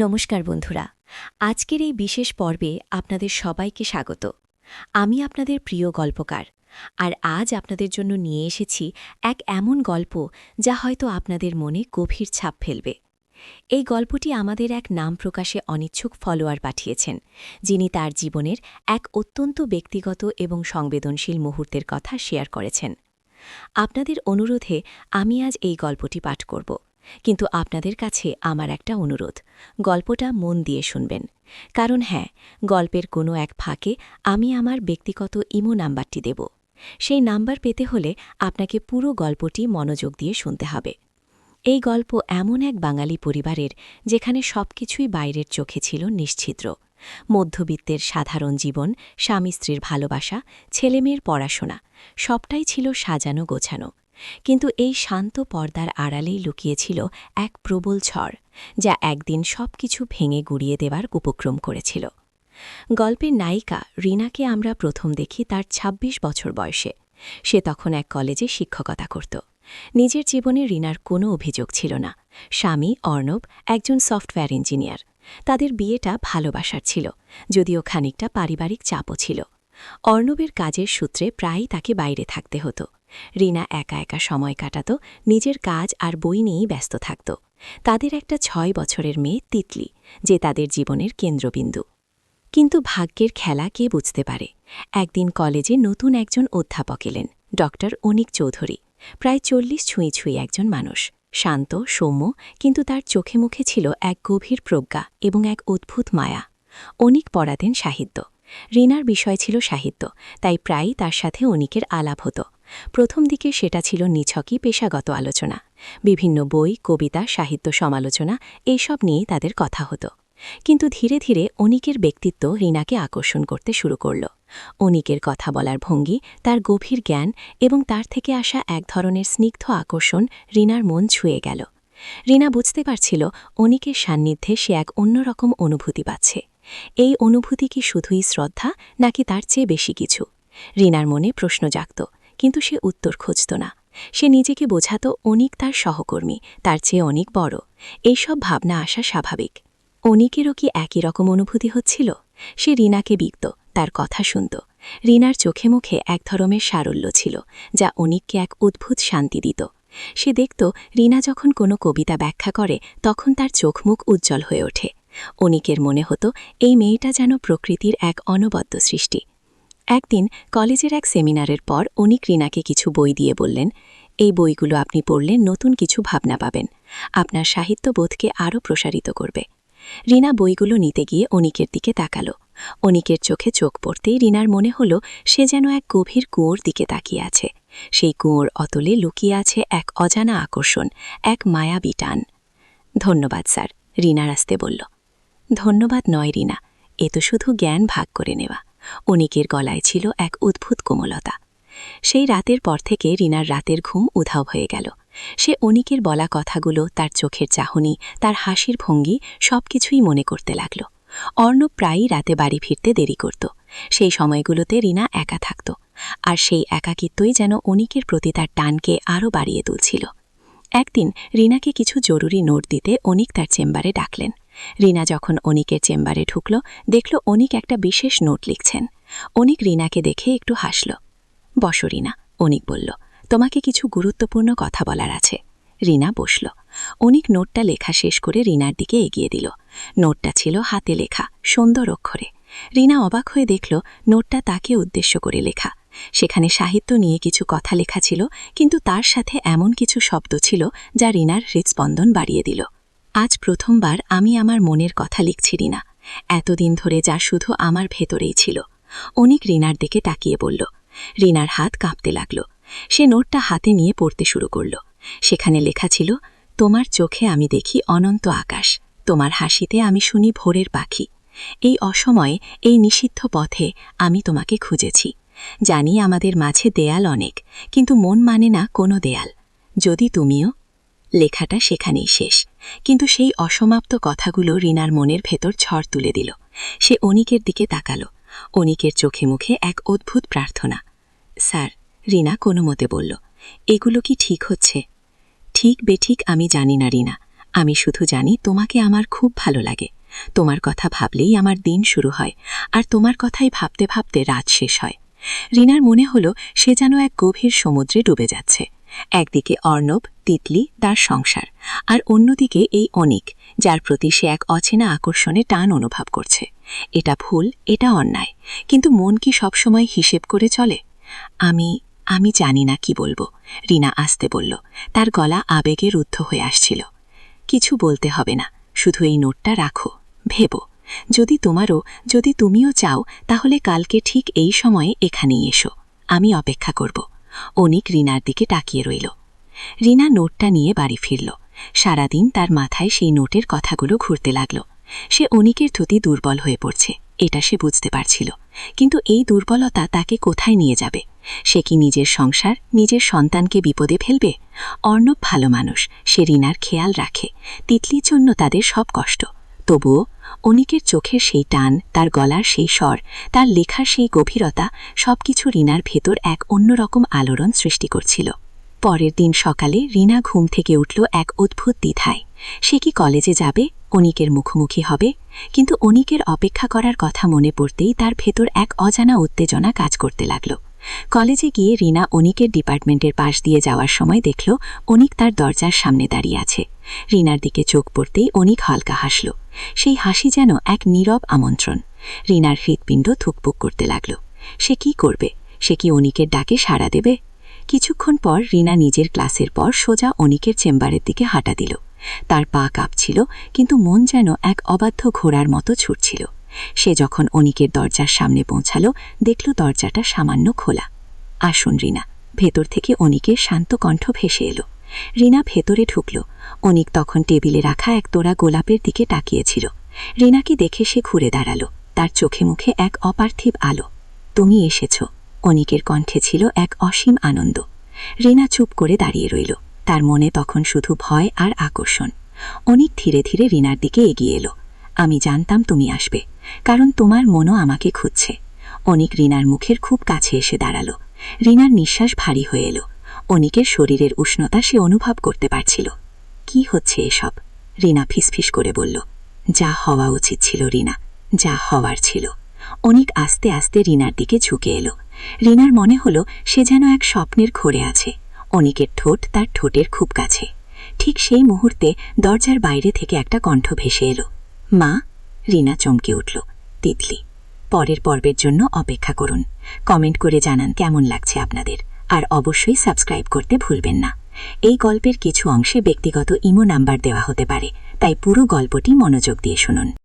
নমস্কার বন্ধুরা, আজকের এই বিশেষ পর্বে আপনাদের সবাইকে স্বাগত। আমি আপনাদের প্রিয় গল্পকার, আর আজ আপনাদের জন্য নিয়ে এসেছি এক এমন গল্প যা হয়তো আপনাদের মনে গভীর ছাপ ফেলবে। এই গল্পটি আমাদের এক নাম প্রকাশে অনিচ্ছুক ফলোয়ার পাঠিয়েছেন, যিনি তার জীবনের এক অত্যন্ত ব্যক্তিগত এবং সংবেদনশীল মুহূর্তের কথা শেয়ার করেছেন। আপনাদের অনুরোধে আমি আজ এই গল্পটি পাঠ করব, কিন্তু আপনাদের কাছে আমার একটা অনুরোধ, গল্পটা মন দিয়ে শুনবেন। কারণ হ্যাঁ, গল্পের কোনো এক ফাঁকে আমি আমার ব্যক্তিগত ইমো নাম্বারটি দেব। সেই নাম্বার পেতে হলে আপনাকে পুরো গল্পটি মনোযোগ দিয়ে শুনতে হবে। এই গল্প এমন এক বাঙালি পরিবারের, যেখানে সবকিছুই বাইরের চোখে ছিল নিশ্ছিদ্র। মধ্যবিত্তের সাধারণ জীবন, স্বামী স্ত্রীর ভালোবাসা, ছেলেমেয়ের পড়াশোনা, সবটাই ছিল সাজানো গোছানো। কিন্তু এই শান্ত পর্দার আড়ালেই লুকিয়েছিল এক প্রবল ঝড়, যা একদিন সবকিছু ভেঙে গুড়িয়ে দেওয়ার উপক্রম করেছিল। গল্পের নায়িকা রিনাকে আমরা প্রথম দেখি তার ২৬ বছর বয়সে। সে তখন এক কলেজে শিক্ষকতা করত। নিজের জীবনে রিনার কোনো অভিযোগ ছিল না। স্বামী অর্ণব একজন সফটওয়্যার ইঞ্জিনিয়ার। তাদের বিয়েটা ভালোবাসার ছিল, যদিও খানিকটা পারিবারিক চাপও ছিল। অর্ণবের কাজের সূত্রে প্রায়ই তাকে বাইরে থাকতে হতো। রিনা একা একা সময় কাটাত, নিজের কাজ আর বই নিয়েই ব্যস্ত থাকত। তাদের একটা ৬ বছরের মেয়ে তিতলি, যে তাদের জীবনের কেন্দ্রবিন্দু। কিন্তু ভাগ্যের খেলা কে বুঝতে পারে। একদিন কলেজে নতুন একজন অধ্যাপক এলেন, ডক্টর অনিক চৌধুরী। প্রায় ৪০ ছুঁই ছুঁই একজন মানুষ, শান্ত সৌম্য, কিন্তু তার চোখে মুখে ছিল এক গভীর প্রজ্ঞা এবং এক অদ্ভুত মায়া। অনিক পড়াতেন সাহিত্য। রিনার বিষয় ছিল সাহিত্য, তাই প্রায়ই তার সাথে অনিকের আলাপ হতো। প্রথম দিকে সেটা ছিল নিছকই পেশাগত আলোচনা। বিভিন্ন বই, কবিতা, সাহিত্য সমালোচনা, এইসব নিয়েই তাদের কথা হতো। কিন্তু ধীরে ধীরে অনিকের ব্যক্তিত্ব রিনাকে আকর্ষণ করতে শুরু করল। অনিকের কথা বলার ভঙ্গি, তার গভীর জ্ঞান এবং তার থেকে আসা এক ধরনের স্নিগ্ধ আকর্ষণ রিনার মন ছুঁয়ে গেল। রিনা বুঝতে পারছিল অনিকের সান্নিধ্যে সে এক অন্যরকম অনুভূতি পাচ্ছে। এই অনুভূতি কি শুধুই শ্রদ্ধা, নাকি তার চেয়ে বেশি কিছু? রিনার মনে প্রশ্ন জাগত, কিন্তু সে উত্তর খুঁজত না। সে নিজেকে বোঝাত অনিক তার সহকর্মী, তার চেয়ে অনেক বড়। এইসব ভাবনা আসা স্বাভাবিক। অনিকেরও কি একই রকম অনুভূতি হচ্ছিল? সে রিনাকে বিকত, তার কথা শুনত। রিনার চোখে মুখে এক ধরনের সারল্য ছিল, যা অনিককে এক অদ্ভুত শান্তি দিত। সে দেখত রিনা যখন কোনো কবিতা ব্যাখ্যা করে, তখন তার চোখ মুখ উজ্জ্বল হয়ে ওঠে। অনিকের মনে হতো এই মেয়েটা যেন প্রকৃতির এক অনবদ্য সৃষ্টি। একদিন কলেজের এক সেমিনারের পর অনিক রিনাকে কিছু বই দিয়ে বললেন, এই বইগুলো আপনি পড়লে নতুন কিছু ভাবনা পাবেন, আপনার সাহিত্যবোধকে আরও প্রসারিত করবে। রিনা বইগুলো নিতে গিয়ে অনিকের দিকে তাকাল। অনিকের চোখে চোখ পড়তেই রিনার মনে হল সে যেন এক গভীর কুয়োর দিকে তাকিয়ে আছে। সেই কুয়োর অতলে লুকিয়ে আছে এক অজানা আকর্ষণ, এক মায়াবী টান। ধন্যবাদ স্যার, রিনার আসতে বলল। ধন্যবাদ নয় রিনা, এ তো শুধু জ্ঞান ভাগ করে নেওয়া। অনিকের গলায় ছিল এক অদ্ভুত কোমলতা। সেই রাতের পর থেকে রিনার রাতের ঘুম উধাও হয়ে গেল। সে অনিকের বলা কথাগুলো, তার চোখের চাহনি, তার হাসির ভঙ্গি, সবকিছুই মনে করতে লাগল। অর্ণব প্রায়ই রাতে বাড়ি ফিরতে দেরি করত। সেই সময়গুলোতে রিনা একা থাকত, আর সেই একাকিত্বই যেন অনিকের প্রতি তার টানকে আরও বাড়িয়ে তুলছিল। একদিন রিনাকে কিছু জরুরি নোট দিতে অনিক তার চেম্বারে ডাকলেন। রিনা যখন অনিকের চেম্বারে ঢুকল, দেখল অনিক একটা বিশেষ নোট লিখছেন। অনিক রিনাকে দেখে একটু হাসল। বসো রিনা, অনিক বলল, তোমাকে কিছু গুরুত্বপূর্ণ কথা বলার আছে। রিনা বসল। অনিক নোটটা লেখা শেষ করে রিনার দিকে এগিয়ে দিল। নোটটা ছিল হাতে লেখা, সুন্দর অক্ষরে। রিনা অবাক হয়ে দেখল নোটটা তাকে উদ্দেশ্য করে লেখা। সেখানে সাহিত্য নিয়ে কিছু কথা লেখা ছিল, কিন্তু তার সাথে এমন কিছু শব্দ ছিল যা রিনার হৃৎস্পন্দন বাড়িয়ে দিল। আজ প্রথমবার আমি আমার মনের কথা লিখছি রিনা, এতদিন ধরে যা শুধু আমার ভেতরেই ছিল। অনিক রিনার দিকে তাকিয়ে বলল। রিনার হাত কাঁপতে লাগল। সে নোটটা হাতে নিয়ে পড়তে শুরু করল। সেখানে লেখা ছিল, তোমার চোখে আমি দেখি অনন্ত আকাশ, তোমার হাসিতে আমি শুনি ভোরের পাখি। এই অসময়ে, এই নিষিদ্ধ পথে আমি তোমাকে খুঁজেছি। জানি আমাদের মাঝে দেয়াল অনেক, কিন্তু মন মানে না কোনো দেয়াল। যদি তুমিও। লেখাটা সেখানেই শেষ, কিন্তু সেই অসমাপ্ত কথাগুলো রিনার মনের ভেতর ঝড় তুলে দিল। সে অনিকের দিকে তাকাল। অনিকের চোখে মুখে এক অদ্ভুত প্রার্থনা। স্যার, রিনা কোনো মতে বলল, এগুলো কি ঠিক হচ্ছে? ঠিক বেঠিক আমি জানি না রিনা, আমি শুধু জানি তোমাকে আমার খুব ভালো লাগে। তোমার কথা ভাবলেই আমার দিন শুরু হয়, আর তোমার কথাই ভাবতে ভাবতে রাত শেষ হয়। রিনার মনে হলো সে যেন এক গভীর সমুদ্রে ডুবে যাচ্ছে। একদিকে অর্ণব, তিতলি, তার সংসার, আর অন্যদিকে এই অনিক, যার প্রতি সে এক অচেনা আকর্ষণে টান অনুভব করছে। এটা ভুল, এটা অন্যায়, কিন্তু মন কি সবসময় হিসেব করে চলে? আমি জানি না কি বলবো, রিনা আস্তে বলল। তার গলা আবেগে রুদ্ধ হয়ে আসছিল। কিছু বলতে হবে না, শুধু এই নোটটা রাখো, ভেবো। যদি তুমিও চাও, তাহলে কালকে ঠিক এই সময়ে এখানেই এসো। আমি অপেক্ষা করব। অনিক রিনার দিকে তাকিয়ে রইল। রিনা নোটটা নিয়ে বাড়ি ফিরল। সারাদিন তার মাথায় সেই নোটের কথাগুলো ঘুরতে লাগল। সে অনিকের প্রতি দুর্বল হয়ে পড়ছে, এটা সে বুঝতে পারছিল। কিন্তু এই দুর্বলতা তাকে কোথায় নিয়ে যাবে? সে কি নিজের সংসার, নিজের সন্তানকে বিপদে ফেলবে? অর্ণব ভালো মানুষ, সে রিনার খেয়াল রাখে। তিতলির জন্য তাদের সব কষ্ট। তবুও অনিকের চোখের সেই টান, তার গলার সেই স্বর, তার লেখার সেই গভীরতা, সবকিছু রিনার ভেতর এক অন্যরকম আলোড়ন সৃষ্টি করছিল। পরের দিন সকালে রিনা ঘুম থেকে উঠল এক অদ্ভুত দ্বিধায়। সে কি কলেজে যাবে, অনিকের মুখোমুখি হবে? কিন্তু অনিকের অপেক্ষা করার কথা মনে পড়তেই তার ভেতর এক অজানা উত্তেজনা কাজ করতে লাগল। কলেজে গিয়ে রিনা অনিকের ডিপার্টমেন্টের পাশ দিয়ে যাওয়ার সময় দেখল অনিক তার দরজার সামনে দাঁড়িয়ে আছে। রিনার দিকে চোখ পড়তেই অনিক হালকা হাসল। সেই হাসি যেন এক নীরব আমন্ত্রণ। রিনার হৃৎপিণ্ড থুকপুক করতে লাগল। সে কি করবে? সে কি অনিকের ডাকে সাড়া দেবে? কিছুক্ষণ পর রিনা নিজের ক্লাসের পর সোজা অনিকের চেম্বারের দিকে হাঁটা দিল। তার পা কাঁপছিল, কিন্তু মন যেন এক অবাধ্য ঘোড়ার মতো ছুটছিল। সে যখন অনিকের দরজার সামনে পৌঁছাল, দেখল দরজাটা সামান্য খোলা। আসুন রিনা, ভেতর থেকে অনিকের শান্ত কণ্ঠ ভেসে এলো। রিনা ভেতরে ঢুকল। অনিক তখন টেবিলে রাখা এক তোড়া গোলাপের দিকে তাকিয়েছিল। রিনাকে দেখে সে ঘুরে দাঁড়াল। তার চোখে মুখে এক অপার্থিব আলো। তুমি এসেছ, অনিকের কণ্ঠে ছিল এক অসীম আনন্দ। রিনা চুপ করে দাঁড়িয়ে রইল। তার মনে তখন শুধু ভয় আর আকর্ষণ। অনিক ধীরে ধীরে রিনার দিকে এগিয়ে এলো। আমি জানতাম তুমি আসবে, কারণ তোমার মনও আমাকে খুঁজছে। অনিক রিনার মুখের খুব কাছে এসে দাঁড়াল। রিনার নিঃশ্বাস ভারী হয়ে এলো। অনিকের শরীরের উষ্ণতা সে অনুভব করতে পারছিল। কি হচ্ছে এসব? রিনা ফিসফিস করে বলল। যা হওয়া উচিত ছিল রিনা, যা হওয়ার ছিল। অনিক আস্তে আস্তে রিনার দিকে ঝুঁকে এলো। রিনার মনে হলো সে যেন এক স্বপ্নের ঘোরে আছে। অনিকের ঠোঁট তার ঠোঁটের খুব কাছে। ঠিক সেই মুহূর্তে দরজার বাইরে থেকে একটা কণ্ঠ ভেসে এলো। মা! রিনা চমকে উঠল। তিতলি। পরের পর্বের জন্য অপেক্ষা করুন। কমেন্ট করে জানান কেমন লাগছে আপনাদের, আর অবশ্যই সাবস্ক্রাইব করতে ভুলবেন না। এই গল্পের কিছু অংশে ব্যক্তিগত ইমো নাম্বার দেওয়া হতে পারে, তাই পুরো গল্পটি মনোযোগ দিয়ে শুনুন।